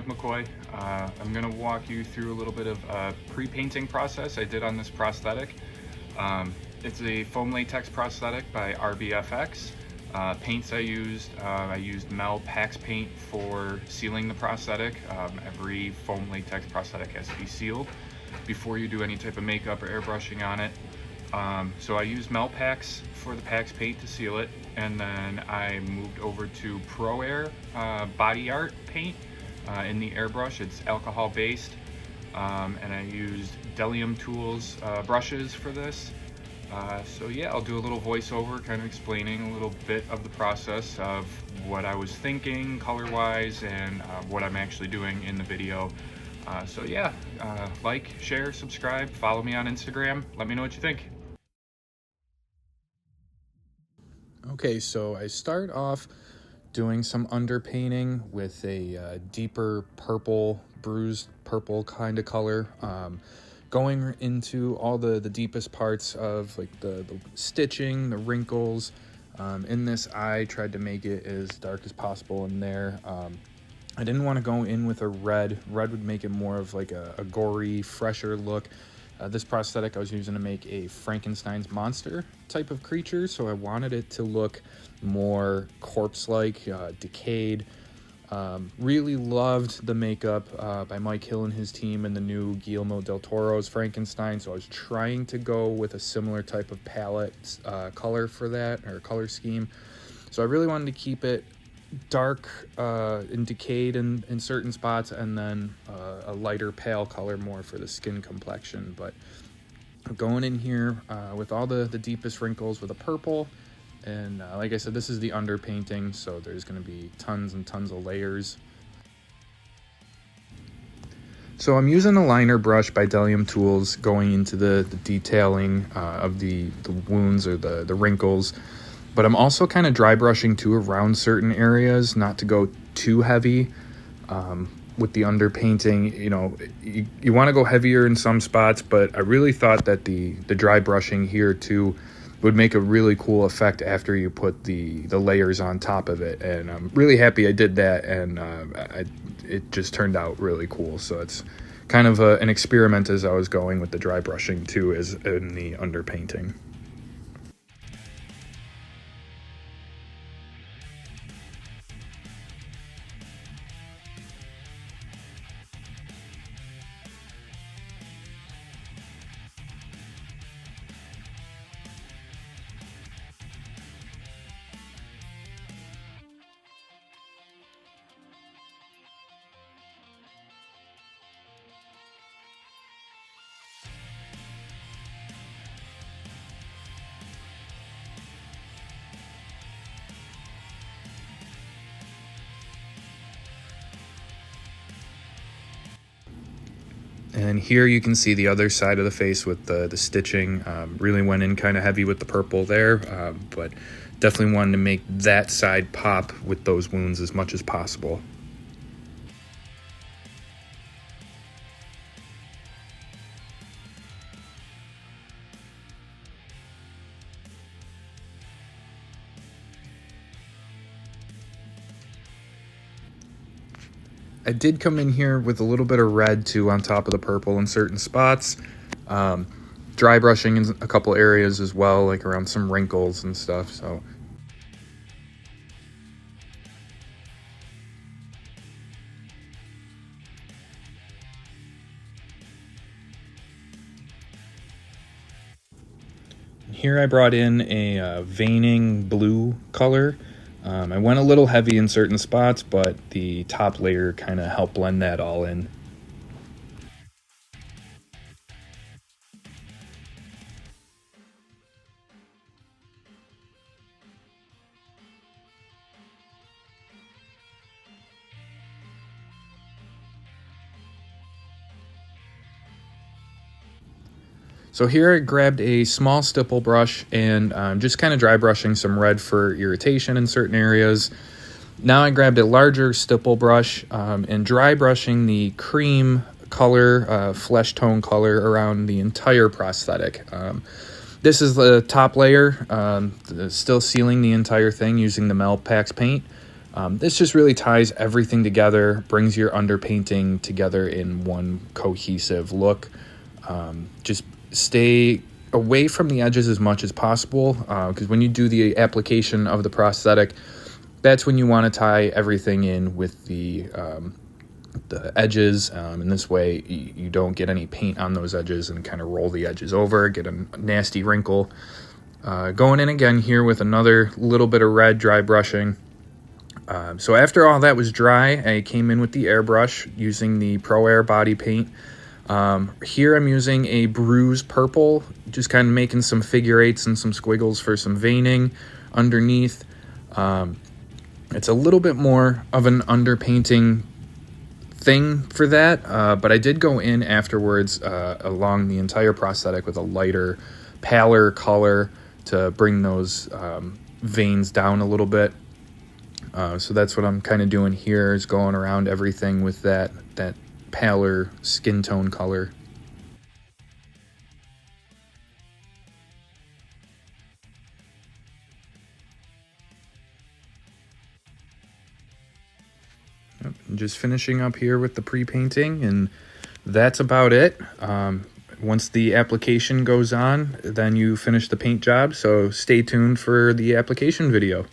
Mike McCoy. I'm going to walk you through a little bit of a pre-painting process I did on this prosthetic. It's a foam latex prosthetic by RBFX. Paints I used Mel Pax paint for sealing the prosthetic. Every foam latex prosthetic has to be sealed before you do any type of makeup or airbrushing on it. So I used Mel Pax for the Pax paint to seal it, and then I moved over to Pro Air body art paint in the airbrush. It's alcohol based, and I used Delium Tools brushes for this. So yeah, I'll do a little voiceover kind of explaining a little bit of the process of what I was thinking color wise and what I'm actually doing in the video. So yeah, like, share, subscribe, follow me on Instagram, let me know what you think. Okay, so I start off doing some underpainting with a deeper purple, bruised purple kind of color, going into all the deepest parts of like the stitching, the wrinkles. In this, I tried to make it as dark as possible in there. I didn't want to go in with a red. Red would make it more of like a gory, fresher look. This prosthetic I was using to make a Frankenstein's monster type of creature, so I wanted it to look more corpse-like, decayed. Really loved the makeup by Mike Hill and his team and the new Guillermo del Toro's Frankenstein, so I was trying to go with a similar type of palette color for that, or color scheme. So I really wanted to keep it dark and decayed in certain spots, and then a lighter pale color more for the skin complexion. But going in here with all the deepest wrinkles with a purple, and like I said, this is the underpainting, so there's going to be tons and tons of layers. So I'm using a liner brush by Delium Tools going into the detailing of the wounds or the wrinkles. But I'm also kind of dry brushing too around certain areas, not to go too heavy with the underpainting. You know, you want to go heavier in some spots, but I really thought that the dry brushing here too would make a really cool effect after you put the layers on top of it. And I'm really happy I did that, and it just turned out really cool. So it's kind of an experiment as I was going with the dry brushing too, as in the underpainting. And here you can see the other side of the face with the stitching. Really went in kind of heavy with the purple there, but definitely wanted to make that side pop with those wounds as much as possible. I did come in here with a little bit of red too on top of the purple in certain spots. Dry brushing in a couple areas as well, like around some wrinkles and stuff. So here I brought in a veining blue color. I went a little heavy in certain spots, but the top layer kind of helped blend that all in. So here I grabbed a small stipple brush and just kind of dry brushing some red for irritation in certain areas. Now I grabbed a larger stipple brush and dry brushing the cream color, flesh tone color around the entire prosthetic. This is the top layer, still sealing the entire thing using the Mel Pax paint. This just really ties everything together, brings your underpainting together in one cohesive look. Just stay away from the edges as much as possible, because when you do the application of the prosthetic, that's when you want to tie everything in with the edges. And this way you don't get any paint on those edges and kind of roll the edges over, get a nasty wrinkle. Going in again here with another little bit of red dry brushing. So after all that was dry, I came in with the airbrush using the Pro Air body paint. Here I'm using a bruise purple, just kind of making some figure eights and some squiggles for some veining underneath. It's a little bit more of an underpainting thing for that, but I did go in afterwards along the entire prosthetic with a lighter, paler color to bring those veins down a little bit. So that's what I'm kind of doing here, is going around everything with that paler skin tone color. And just finishing up here with the pre-painting, and that's about it. Once the application goes on, then you finish the paint job, so stay tuned for the application video.